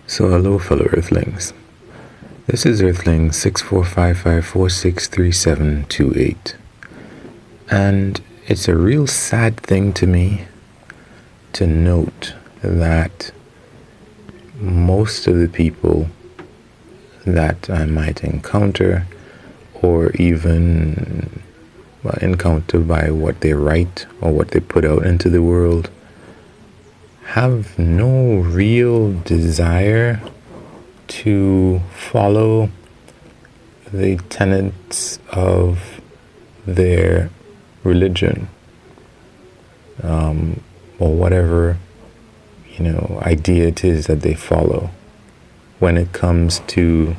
So hello fellow Earthlings. This is Earthling 6455463728. And it's a real sad thing to me to note that most of the people that I might encounter or even encounter by what they write or what they put out into the world have no real desire to follow the tenets of their religion, or whatever idea it is that they follow when it comes to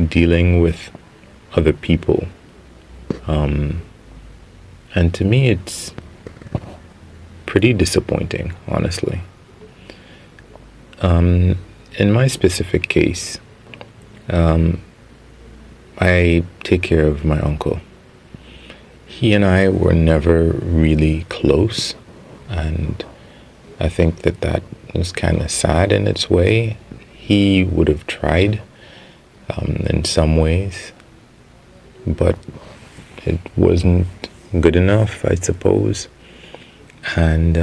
dealing with other people. And to me it's pretty disappointing, honestly. In my specific case, I take care of my uncle. He and I were never really close, and I think that was kind of sad in its way. He would have tried in some ways, but it wasn't good enough, I suppose. And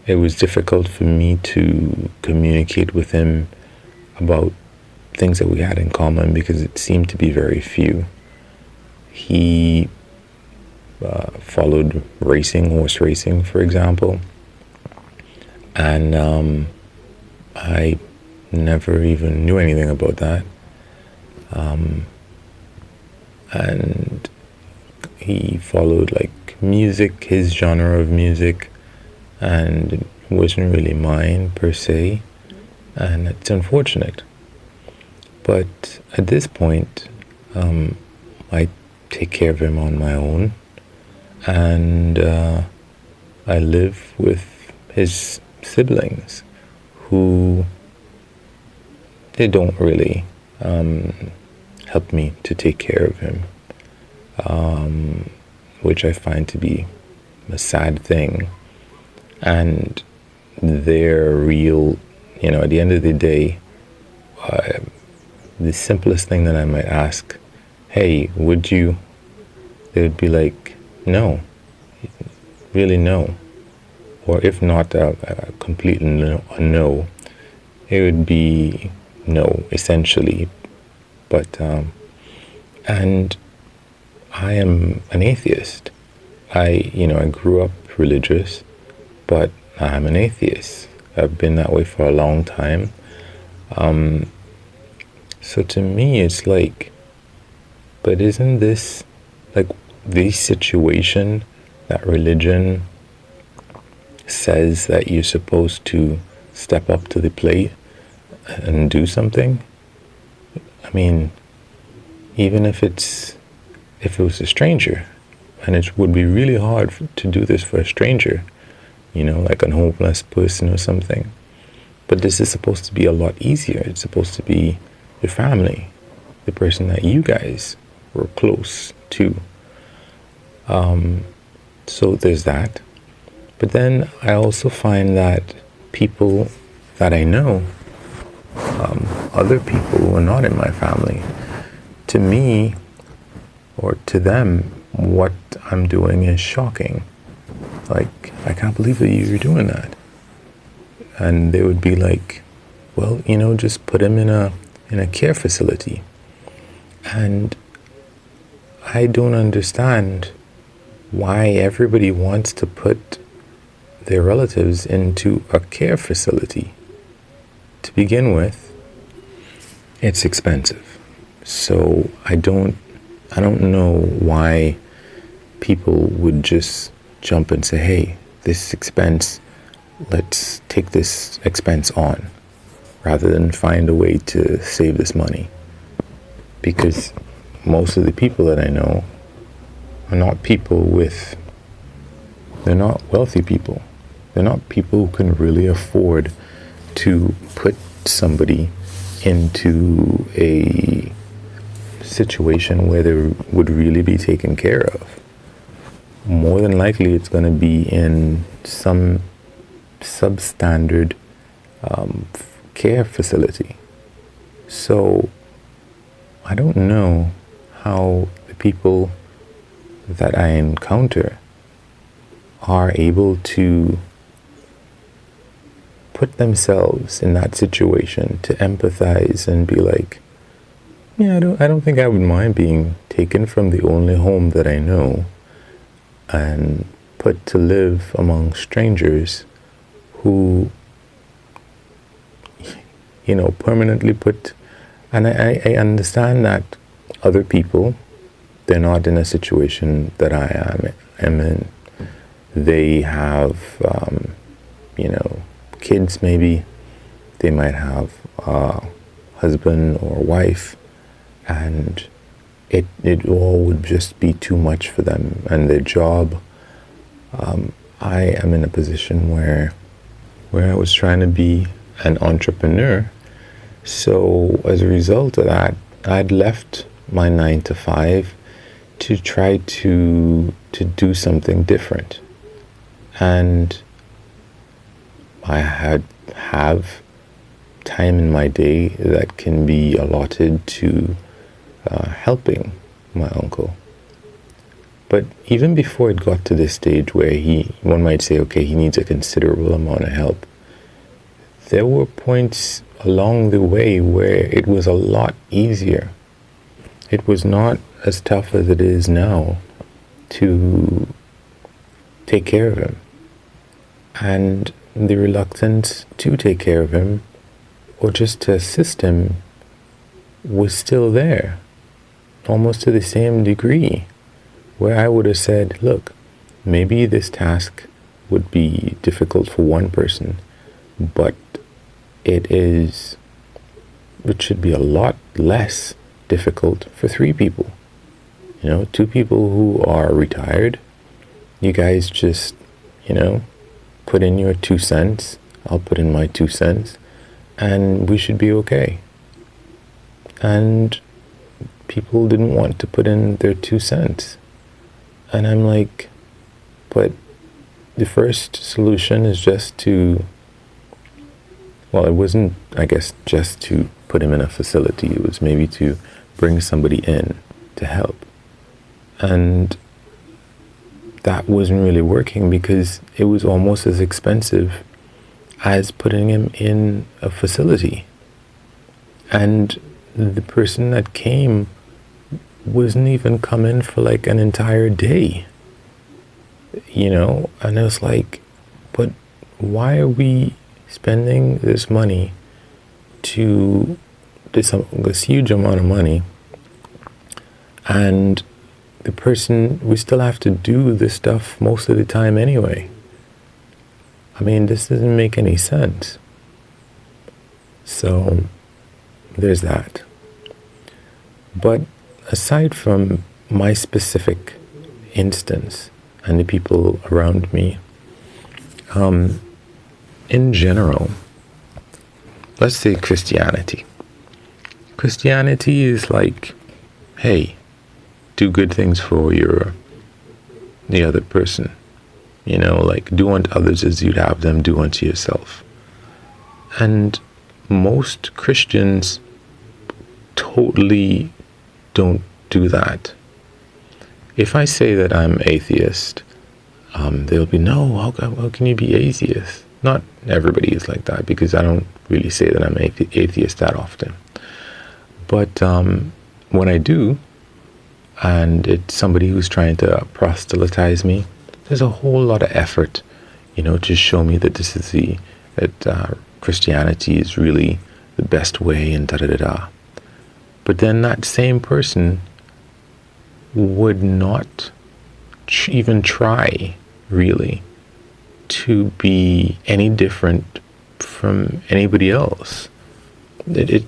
it was difficult for me to communicate with him about things that we had in common because it seemed to be very few. He followed horse racing, for example, and I never even knew anything about that. And he followed music, his genre of music, and it wasn't really mine per se, and it's unfortunate. But at this point, I take care of him on my own, and I live with his siblings, who they don't really help me to take care of him, which I find to be a sad thing. And they're real, at the end of the day, the simplest thing that I might ask, hey, would you? They would be like, no, really no. Or if not a complete no, it would be no, essentially. But, and I am an atheist. I grew up religious, but I'm an atheist. I've been that way for a long time. So to me, it's but isn't this the situation that religion says that you're supposed to step up to the plate and do something? I mean, even if it was a stranger, and it would be really hard to do this for a stranger, like a homeless person or something. But this is supposed to be a lot easier. It's supposed to be your family, the person that you guys were close to. So there's that. But then I also find that people that I know, other people who are not in my family, to me or to them, what I'm doing is shocking. I can't believe that you're doing that. And they would be like, well, just put him in a care facility. And I don't understand why everybody wants to put their relatives into a care facility. To begin with, it's expensive. So I don't know why people would just jump and say, hey, this expense, let's take this expense on, rather than find a way to save this money. Because most of the people that I know are not they're not wealthy people. They're not people who can really afford to put somebody into a situation where they would really be taken care of. More than likely, it's going to be in some substandard care facility. So I don't know how the people that I encounter are able to put themselves in that situation, to empathize and be like, yeah, I don't think I would mind being taken from the only home that I know and put to live among strangers who, permanently put. And I understand that other people, they're not in a situation that I am in. They have, kids maybe. They might have a husband or wife, and it all would just be too much for them. And their job, I am in a position where I was trying to be an entrepreneur. So as a result of that, I'd left my 9 to 5 to try to do something different. And I have time in my day that can be allotted to helping my uncle. But even before it got to this stage where one might say, okay, he needs a considerable amount of help, there were points along the way where it was a lot easier. It was not as tough as it is now to take care of him. And the reluctance to take care of him or just to assist him was still there, almost to the same degree, where I would have said, look, maybe this task would be difficult for one person, but it should be a lot less difficult for 3 people. 2 people who are retired. You guys just, put in your 2 cents. I'll put in my 2 cents, and we should be okay. And people didn't want to put in their 2 cents. And I'm like, but the first solution is just to, well, it wasn't, I guess, just to put him in a facility. It was maybe to bring somebody in to help. And that wasn't really working because it was almost as expensive as putting him in a facility. And the person that came wasn't even coming for like an entire day. And I was like, but why are we spending this money to this huge amount of money, and the person, we still have to do this stuff most of the time anyway? I mean, this doesn't make any sense. So there's that. But aside from my specific instance and the people around me, in general, let's say Christianity. Christianity is like, hey, do good things for the other person. Like, do unto others as you'd have them do unto yourself. And most Christians totally don't do that. If I say that I'm atheist, they'll be, no, how can you be atheist? Not everybody is like that, because I don't really say that I'm atheist that often. But when I do, and it's somebody who's trying to proselytize me, there's a whole lot of effort, to show me that Christianity is really the best way, and da-da-da-da. But then that same person would not even try, really, to be any different from anybody else. There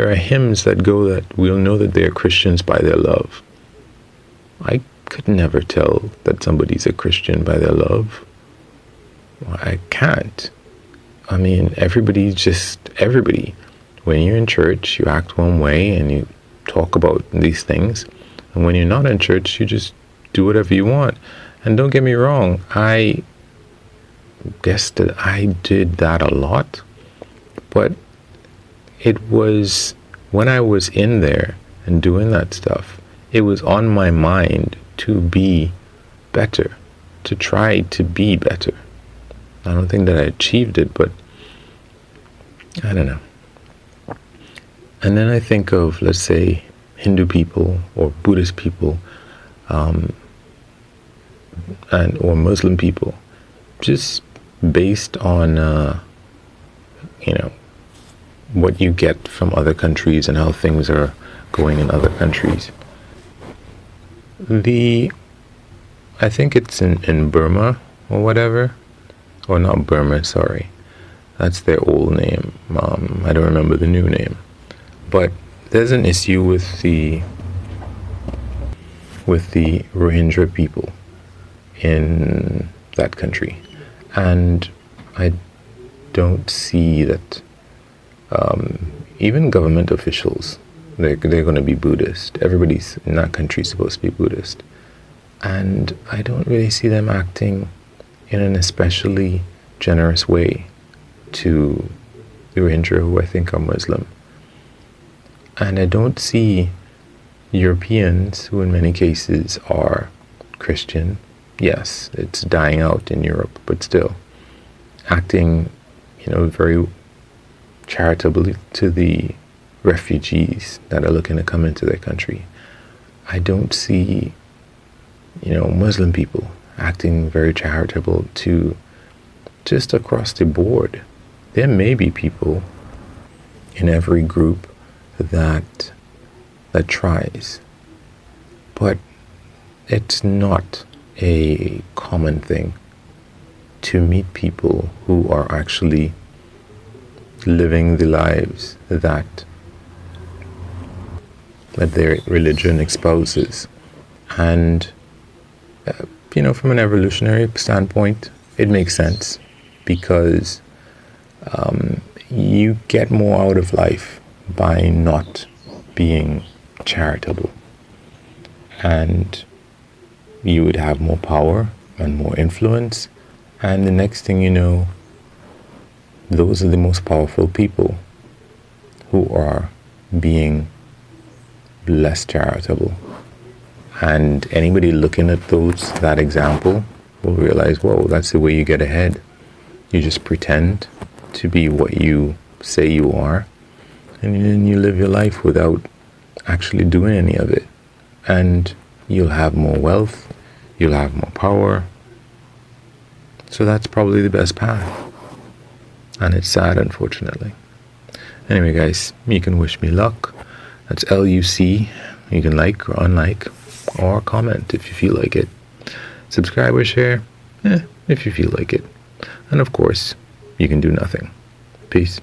are hymns that go that we'll know that they're Christians by their love. I could never tell that somebody's a Christian by their love. I can't. I mean, everybody. When you're in church, you act one way and you talk about these things. And when you're not in church, you just do whatever you want. And don't get me wrong, I guess that I did that a lot. But it was when I was in there and doing that stuff, it was on my mind to be better, to try to be better. I don't think that I achieved it, but I don't know. And then I think of, let's say, Hindu people or Buddhist people, or Muslim people, just based on what you get from other countries and how things are going in other countries. I think it's in Burma or whatever, or not Burma, sorry, that's their old name. I don't remember the new name, but there's an issue with the Rohingya people in that country, and I don't see that even government officials, they're going to be Buddhist. Everybody's in that country is supposed to be Buddhist, and I don't really see them acting in an especially generous way to the Rohingya, who I think are Muslim. And I don't see Europeans, who in many cases are Christian, yes, it's dying out in Europe, but still acting, very charitably to the refugees that are looking to come into their country. I don't see, Muslim people acting very charitable to just across the board. There may be people in every group that tries, but it's not a common thing to meet people who are actually living the lives that their religion espouses. And from an evolutionary standpoint, it makes sense, because you get more out of life by not being charitable, and you would have more power and more influence, and the next thing you know, those are the most powerful people who are being less charitable. And anybody looking at that example will realize, whoa, that's the way you get ahead. You just pretend to be what you say you are, and then you live your life without actually doing any of it. And you'll have more wealth, you'll have more power. So that's probably the best path. And it's sad, unfortunately. Anyway, guys, you can wish me luck. That's LUC. You can like or unlike or comment if you feel like it. Subscribe or share, if you feel like it. And of course, you can do nothing. Peace.